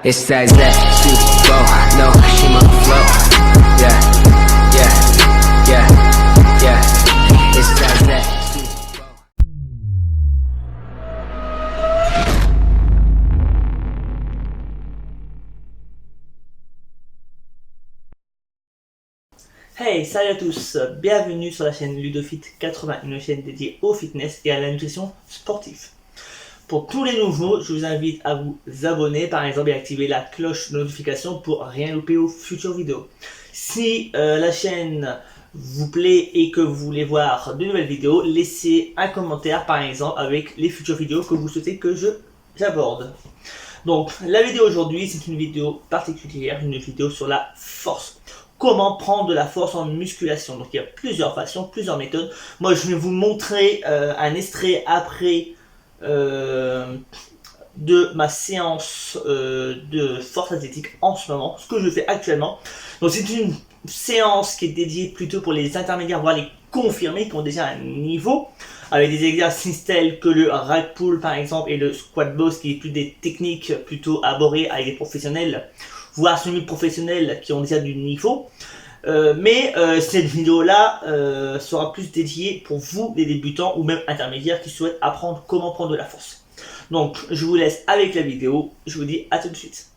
It's that Super Bowl, no, she my flow. Yeah, yeah, yeah, yeah. It's that Super Bowl. Hey, salut à tous, bienvenue sur la chaîne Ludofit80, une chaîne dédiée au fitness et à la nutrition sportive. Pour tous les nouveaux, je vous invite à vous abonner par exemple et activer la cloche de notification pour rien louper aux futures vidéos. Si la chaîne vous plaît et que vous voulez voir de nouvelles vidéos, laissez un commentaire par exemple avec les futures vidéos que vous souhaitez que j'aborde. Donc la vidéo aujourd'hui, c'est une vidéo particulière, une vidéo sur la force. Comment prendre de la force en musculation. Donc il y a plusieurs façons, plusieurs méthodes. Moi je vais vous montrer un extrait après de ma séance de force athlétique en ce moment, ce que je fais actuellement. Donc c'est une séance qui est dédiée plutôt pour les intermédiaires, voire les confirmés qui ont déjà un niveau, avec des exercices tels que le rack pull par exemple et le squat box qui est plus des techniques plutôt abordées avec des professionnels voire semi-professionnels qui ont déjà du niveau. Mais cette vidéo-là sera plus dédiée pour vous, les débutants ou même intermédiaires qui souhaitent apprendre comment prendre de la force. Donc, je vous laisse avec la vidéo. Je vous dis à tout de suite.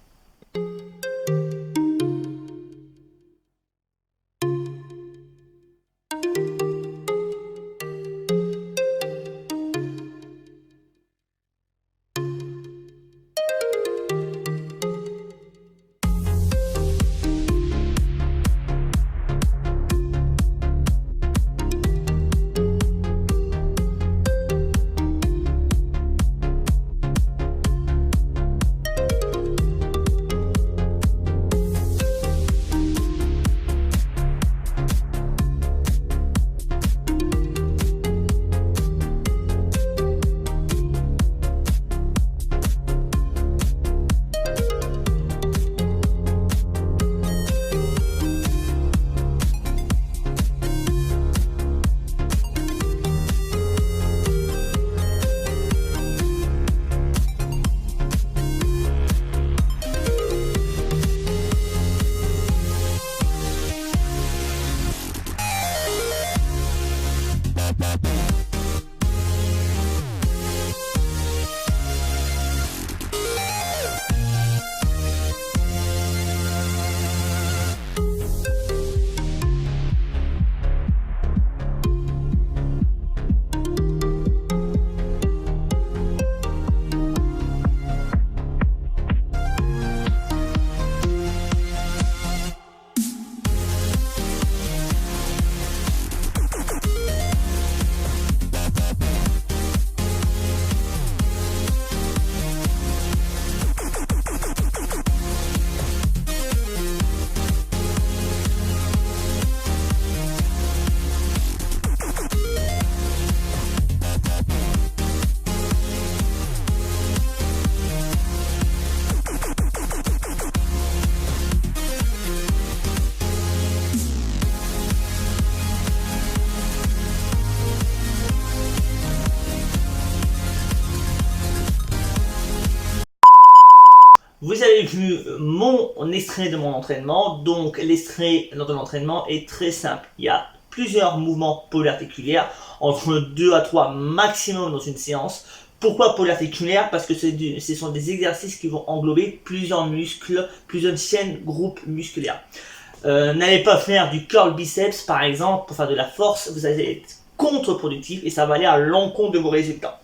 Vous avez vu mon extrait de mon entraînement, donc l'extrait de l'entraînement est très simple. Il y a plusieurs mouvements polyarticulaires, entre 2 à 3 maximum dans une séance. Pourquoi polyarticulaire? Parce que ce sont des exercices qui vont englober plusieurs muscles, plusieurs chaînes, groupes musculaires. N'allez pas faire du curl biceps par exemple pour faire de la force, vous allez être contre-productif et ça va aller à l'encontre de vos résultats.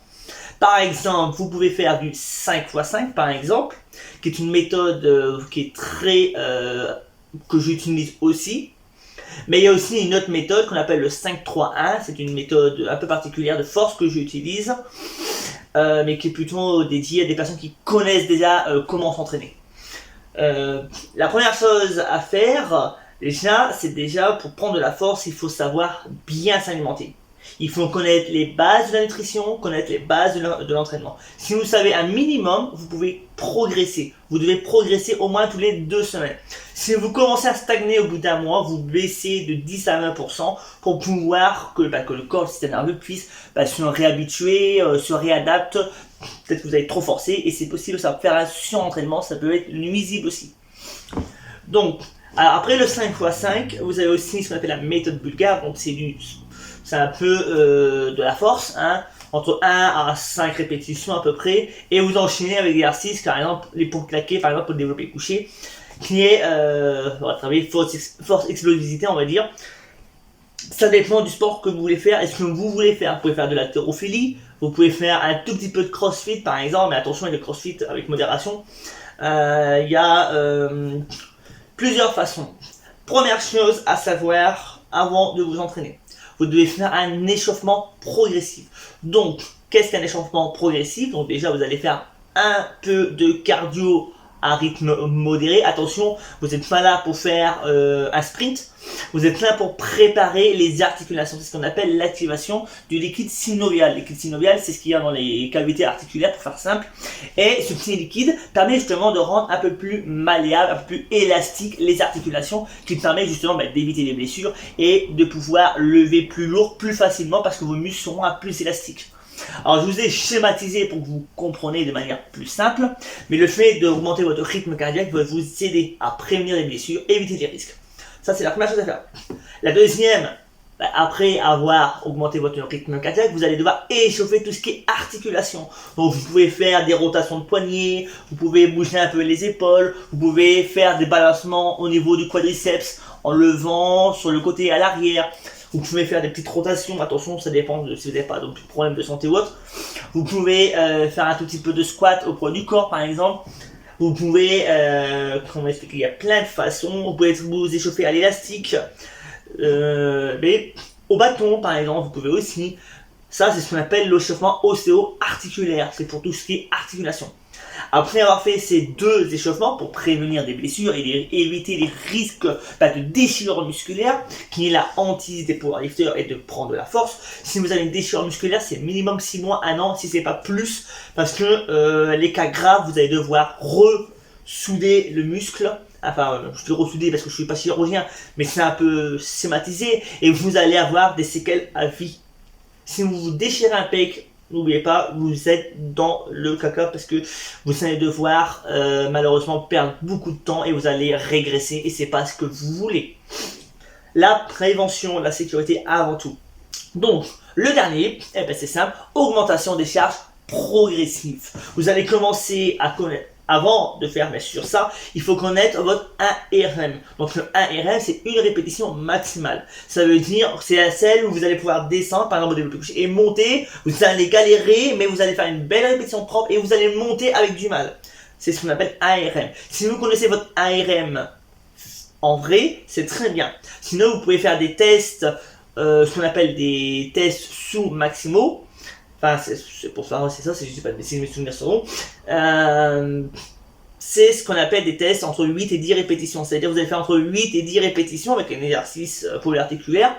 Par exemple, vous pouvez faire du 5x5 par exemple, qui est une méthode qui est très que j'utilise aussi. Mais il y a aussi une autre méthode qu'on appelle le 5-3-1. C'est une méthode un peu particulière de force que j'utilise, mais qui est plutôt dédiée à des personnes qui connaissent déjà comment s'entraîner. La première chose à faire, déjà, c'est déjà pour prendre de la force, il faut savoir bien s'alimenter. Il faut connaître les bases de la nutrition, connaître les bases de l'entraînement. Si vous savez un minimum, vous pouvez progresser. Vous devez progresser au moins tous les 2 semaines. Si vous commencez à stagner au bout d'un mois, vous baissez de 10 à 20% pour pouvoir que le corps, le système nerveux puisse se réhabituer, se réadapte. Peut-être que vous avez trop forcé et c'est possible, ça peut faire un surentraînement, ça peut être nuisible aussi. Donc, alors après le 5x5, vous avez aussi ce qu'on appelle la méthode bulgare. Donc c'est un peu de la force, hein, entre 1 à 5 répétitions à peu près, et vous enchaînez avec des exercices, par exemple les pompes claquées, par exemple pour le développé couché, qui est, on va travailler force explosivité, on va dire. Ça dépend du sport que vous voulez faire et ce que vous voulez faire. Vous pouvez faire de l'haltérophilie, vous pouvez faire un tout petit peu de crossfit par exemple, mais attention avec le crossfit avec modération. Il y a plusieurs façons. Première chose à savoir avant de vous entraîner, vous devez faire un échauffement progressif. Donc, qu'est-ce qu'un échauffement progressif? Donc déjà, vous allez faire un peu de cardio à rythme modéré. Attention, vous n'êtes pas là pour faire un sprint, vous êtes là pour préparer les articulations. C'est ce qu'on appelle l'activation du liquide synovial. Le liquide synovial, c'est ce qu'il y a dans les cavités articulaires, pour faire simple. Et ce petit liquide permet justement de rendre un peu plus malléable, un peu plus élastique les articulations, qui permet justement d'éviter les blessures et de pouvoir lever plus lourd, plus facilement, parce que vos muscles seront plus élastiques. Alors je vous ai schématisé pour que vous compreniez de manière plus simple, mais le fait d'augmenter votre rythme cardiaque va vous aider à prévenir les blessures, éviter les risques. Ça c'est la première chose à faire. La deuxième, après avoir augmenté votre rythme cardiaque, vous allez devoir échauffer tout ce qui est articulation. Donc vous pouvez faire des rotations de poignets, vous pouvez bouger un peu les épaules, vous pouvez faire des balancements au niveau du quadriceps en levant sur le côté et à l'arrière. Vous pouvez faire des petites rotations, attention, ça dépend de si vous n'avez pas de problème de santé ou autre. Vous pouvez faire un tout petit peu de squat au poids du corps par exemple. Vous pouvez, comment expliquer, il y a plein de façons. Vous pouvez vous échauffer à l'élastique, mais au bâton par exemple, vous pouvez aussi. Ça c'est ce qu'on appelle l'échauffement ostéo-articulaire, c'est pour tout ce qui est articulation. Après avoir fait ces 2 échauffements pour prévenir des blessures et éviter les risques de déchirure musculaire, qui est la hantise des powerlifters et de prendre de la force. Si vous avez une déchirure musculaire, c'est minimum 6 mois, 1 an, si c'est pas plus, parce que les cas graves, vous allez devoir ressouder le muscle. Enfin, je dis ressouder parce que je suis pas chirurgien, mais c'est un peu schématisé, et vous allez avoir des séquelles à vie. Si vous vous déchirez un pec, n'oubliez pas, vous êtes dans le caca parce que vous allez devoir malheureusement perdre beaucoup de temps et vous allez régresser et c'est pas ce que vous voulez. La prévention, la sécurité avant tout. Donc, le dernier, c'est simple, augmentation des charges progressives. Vous allez commencer à connaître. Avant de faire bien sûr ça, il faut connaître votre 1RM. Donc le 1RM, c'est une répétition maximale. Ça veut dire, c'est celle où vous allez pouvoir descendre, par exemple au développé couché, et monter. Vous allez galérer, mais vous allez faire une belle répétition propre et vous allez monter avec du mal. C'est ce qu'on appelle 1RM. Si vous connaissez votre 1RM en vrai, c'est très bien. Sinon, vous pouvez faire des tests, ce qu'on appelle des tests sous-maximaux. Enfin, c'est pour ça, c'est ça, je sais pas, si mes souvenirs seront. C'est ce qu'on appelle des tests entre 8 et 10 répétitions. C'est-à-dire que vous allez faire entre 8 et 10 répétitions avec un exercice polyarticulaire.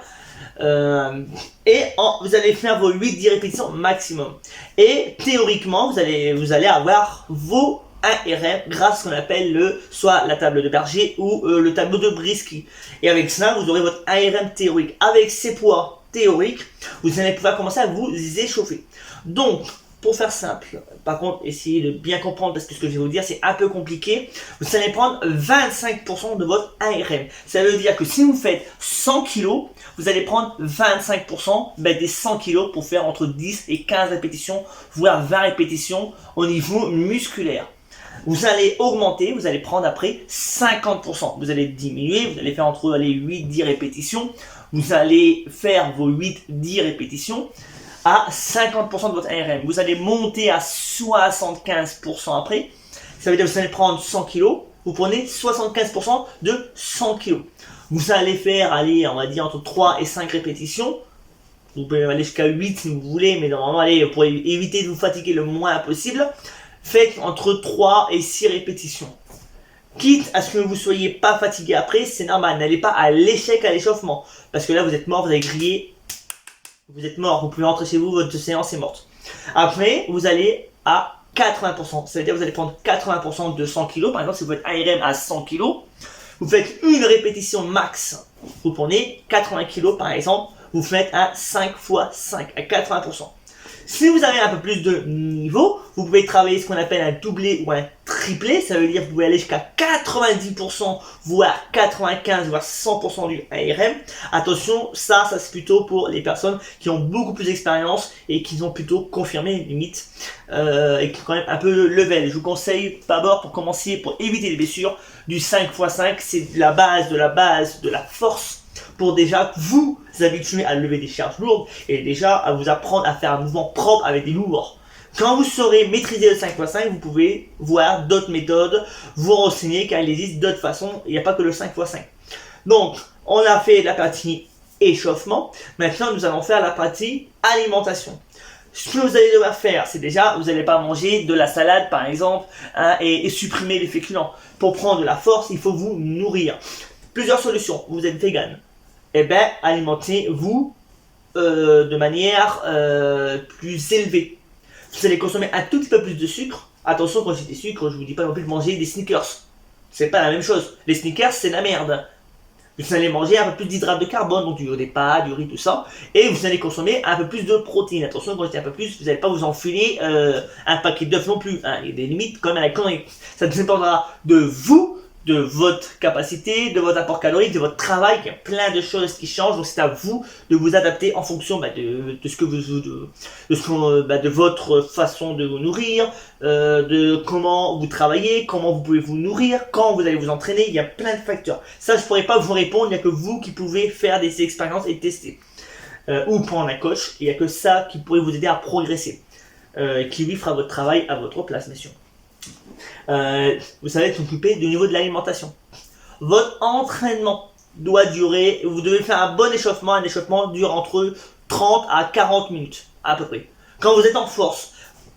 Et vous allez faire vos 8-10 répétitions maximum. Et théoriquement, vous allez avoir vos 1RM grâce à ce qu'on appelle soit la table de Berger ou le tableau de Britsky. Et avec cela, vous aurez votre 1RM théorique. Avec ces poids théoriques, vous allez pouvoir commencer à vous échauffer. Donc, pour faire simple, par contre, essayez de bien comprendre parce que ce que je vais vous dire, c'est un peu compliqué. Vous allez prendre 25% de votre 1RM. Ça veut dire que si vous faites 100 kg, vous allez prendre 25% des 100 kg pour faire entre 10 et 15 répétitions, voire 20 répétitions au niveau musculaire. Vous allez augmenter, vous allez prendre après 50%. Vous allez diminuer, vous allez faire entre les 8-10 répétitions. Vous allez faire vos 8-10 répétitions à 50% de votre ARM. Vous allez monter à 75% après. Ça veut dire que vous allez prendre 100 kg, vous prenez 75% de 100 kg. Vous allez faire, on va dire entre 3 et 5 répétitions. Vous pouvez aller jusqu'à 8 si vous voulez, mais normalement, pour éviter de vous fatiguer le moins possible, faites entre 3 et 6 répétitions. Quitte à ce que vous ne soyez pas fatigué après, c'est normal. N'allez pas à l'échec à l'échauffement. Parce que là, vous êtes mort, vous allez griller Vous êtes mort, vous pouvez rentrer chez vous, votre séance est morte. Après, vous allez à 80%, c'est-à-dire vous allez prendre 80% de 100 kg, par exemple si vous faites ARM à 100 kg, vous faites une répétition max, vous prenez 80 kg par exemple, vous faites un 5 x 5 à 80%. Si vous avez un peu plus de niveau, vous pouvez travailler ce qu'on appelle un doublé ou un triplé, ça veut dire que vous pouvez aller jusqu'à 90%, voire 95, voire 100% du ARM. Attention, ça c'est plutôt pour les personnes qui ont beaucoup plus d'expérience et qui ont plutôt confirmé limite et qui ont quand même un peu level. Je vous conseille d'abord pour commencer, pour éviter les blessures, du 5 x 5, c'est la base de la force pour déjà vous habituer à lever des charges lourdes et déjà à vous apprendre à faire un mouvement propre avec des lourds. Quand vous saurez maîtriser le 5 x 5, vous pouvez voir d'autres méthodes, vous renseigner car il existe d'autres façons, il n'y a pas que le 5 x 5. Donc, on a fait la partie échauffement, maintenant nous allons faire la partie alimentation. Ce que vous allez devoir faire, c'est déjà, vous n'allez pas manger de la salade par exemple hein, et supprimer les féculents. Pour prendre de la force, il faut vous nourrir. Plusieurs solutions, vous êtes vegan, eh bien alimentez-vous de manière plus élevée. Vous allez consommer un tout petit peu plus de sucre. Attention, quand je dis des sucres, je vous dis pas non plus de manger des Snickers. C'est pas la même chose. Les Snickers, c'est la merde. Vous allez manger un peu plus d'hydrates de carbone, donc des pâtes, du riz, tout ça. Et vous allez consommer un peu plus de protéines. Attention, quand je dis un peu plus, vous n'allez pas vous enfiler un paquet d'œufs non plus. Hein. Il y a des limites quand même à la connerie. Ça dépendra de vous, de votre capacité, de votre apport calorique, de votre travail. Il y a plein de choses qui changent, donc c'est à vous de vous adapter en fonction de ce que de votre façon de vous nourrir, de comment vous travaillez, comment vous pouvez vous nourrir, quand vous allez vous entraîner. Il y a plein de facteurs. Ça, je pourrais pas vous répondre. Il n'y a que vous qui pouvez faire des expériences et tester. Ou prendre un coach. Il n'y a que ça qui pourrait vous aider à progresser. Qui lui fera votre travail à votre place, bien sûr. Vous savez s'occuper du niveau de l'alimentation. Votre entraînement doit durer, vous devez faire un bon échauffement. Un échauffement dure entre 30 à 40 minutes à peu près. Quand vous êtes en force,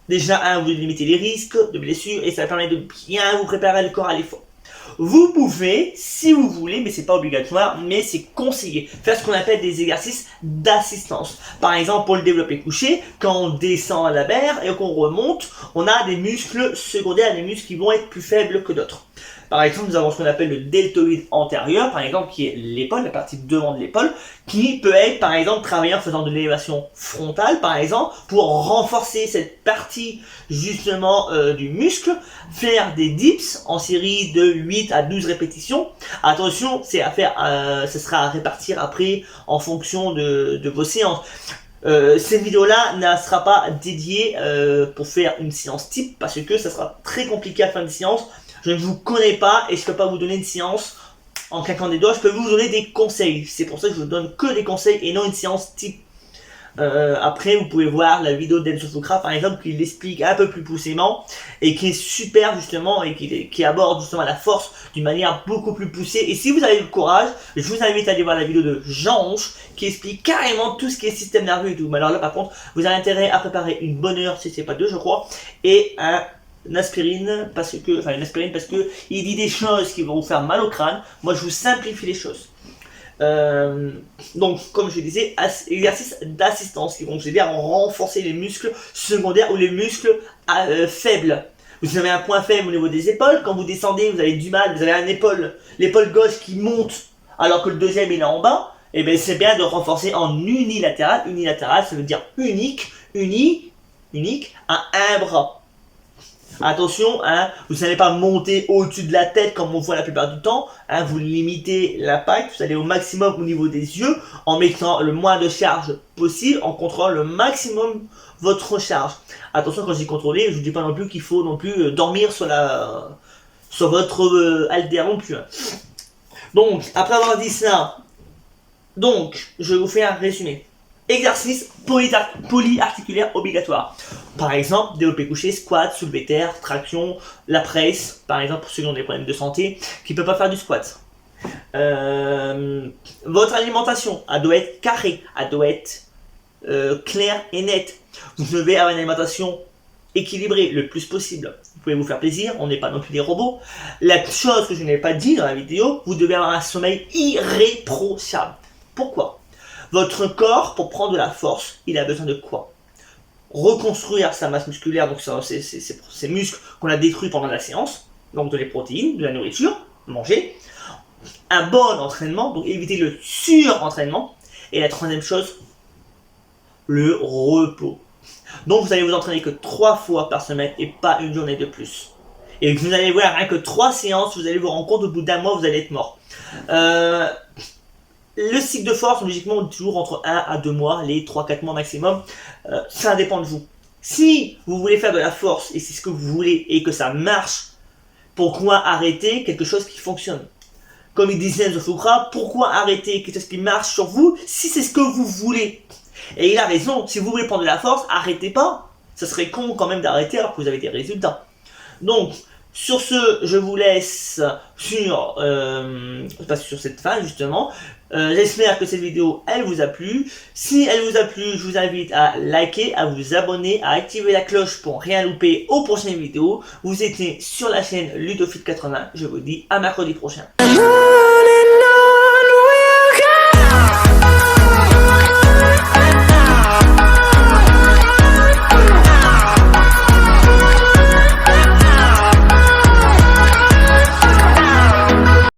déjà vous limitez les risques de blessures et ça permet de bien vous préparer le corps à l'effort. Vous pouvez, si vous voulez, mais c'est pas obligatoire, mais c'est conseillé, faire ce qu'on appelle des exercices d'assistance. Par exemple, pour le développé couché, quand on descend à la barre et qu'on remonte, on a des muscles secondaires, des muscles qui vont être plus faibles que d'autres. Par exemple, nous avons ce qu'on appelle le deltoïde antérieur, par exemple, qui est l'épaule, la partie devant de l'épaule, qui peut être, par exemple, travaillé en faisant de l'élévation frontale, par exemple, pour renforcer cette partie, justement, du muscle, faire des dips en série de 8 à 12 répétitions. Attention, c'est à faire, ce sera à répartir après en fonction de vos séances. Cette vidéo-là ne sera pas dédiée pour faire une séance type, parce que ça sera très compliqué à faire une séance. Je ne vous connais pas et je ne peux pas vous donner une séance en claquant des doigts. Je peux vous donner des conseils. C'est pour ça que je vous donne que des conseils et non une séance type. Après, vous pouvez voir la vidéo d'Enzo Fukra, par exemple, qui l'explique un peu plus poussément et qui est super justement et qui aborde justement la force d'une manière beaucoup plus poussée. Et si vous avez le courage, je vous invite à aller voir la vidéo de Jean Honche qui explique carrément tout ce qui est système nerveux et tout. Mais alors là, par contre, vous avez intérêt à préparer une bonne heure, si c'est pas deux, je crois, et une aspirine parce que il dit des choses qui vont vous faire mal au crâne. Moi, je vous simplifie les choses. Donc, comme je disais, exercices d'assistance qui vont vous aider à renforcer les muscles secondaires ou les muscles faibles. Vous avez un point faible au niveau des épaules. Quand vous descendez, vous avez du mal. Vous avez l'épaule gauche qui monte alors que le deuxième il est en bas. Et bien, c'est bien de renforcer en unilatéral. Unilatéral, ça veut dire unique à un bras. Attention, hein, vous n'allez pas monter au-dessus de la tête comme on voit la plupart du temps. Hein, vous limitez l'impact, vous allez au maximum au niveau des yeux en mettant le moins de charge possible, en contrôlant le maximum votre charge. Attention, quand je dis contrôler, je ne vous dis pas non plus qu'il faut non plus dormir sur votre haltère non plus. Donc, après avoir dit ça, je vais vous faire un résumé. Exercice polyarticulaire obligatoire. Par exemple, développé couché, squat, soulevé terre, traction, la presse, par exemple pour ceux qui ont des problèmes de santé, qui ne peuvent pas faire du squat. Votre alimentation, elle doit être carrée, elle doit être claire et nette. Vous devez avoir une alimentation équilibrée le plus possible. Vous pouvez vous faire plaisir, on n'est pas non plus des robots. La chose que je n'ai pas dit dans la vidéo, vous devez avoir un sommeil irréprochable. Pourquoi ? Votre corps, pour prendre de la force, il a besoin de quoi? Reconstruire sa masse musculaire, donc ces muscles qu'on a détruits pendant la séance, donc de les protéines, de la nourriture, manger, un bon entraînement, donc éviter le surentraînement, et la troisième chose, le repos. Donc vous allez vous entraîner que 3 fois par semaine et pas une journée de plus. Et vous allez voir, rien que 3 séances, vous allez vous rendre compte, au bout d'un mois, vous allez être mort. Le cycle de force, logiquement, toujours entre 1 à 2 mois, les 3-4 mois maximum. Ça dépend de vous. Si vous voulez faire de la force, et c'est ce que vous voulez, et que ça marche, pourquoi arrêter quelque chose qui fonctionne? Comme il disait Enzo Fucra, pourquoi arrêter quelque chose qui marche sur vous, si c'est ce que vous voulez? Et il a raison, si vous voulez prendre de la force, arrêtez pas. Ça serait con quand même d'arrêter alors que vous avez des résultats. Donc, sur ce, je vous laisse sur cette fin justement. J'espère que cette vidéo, elle vous a plu. Si elle vous a plu, je vous invite à liker, à vous abonner, à activer la cloche pour rien louper aux prochaines vidéos. Vous étiez sur la chaîne Ludofit80. Je vous dis à mercredi prochain.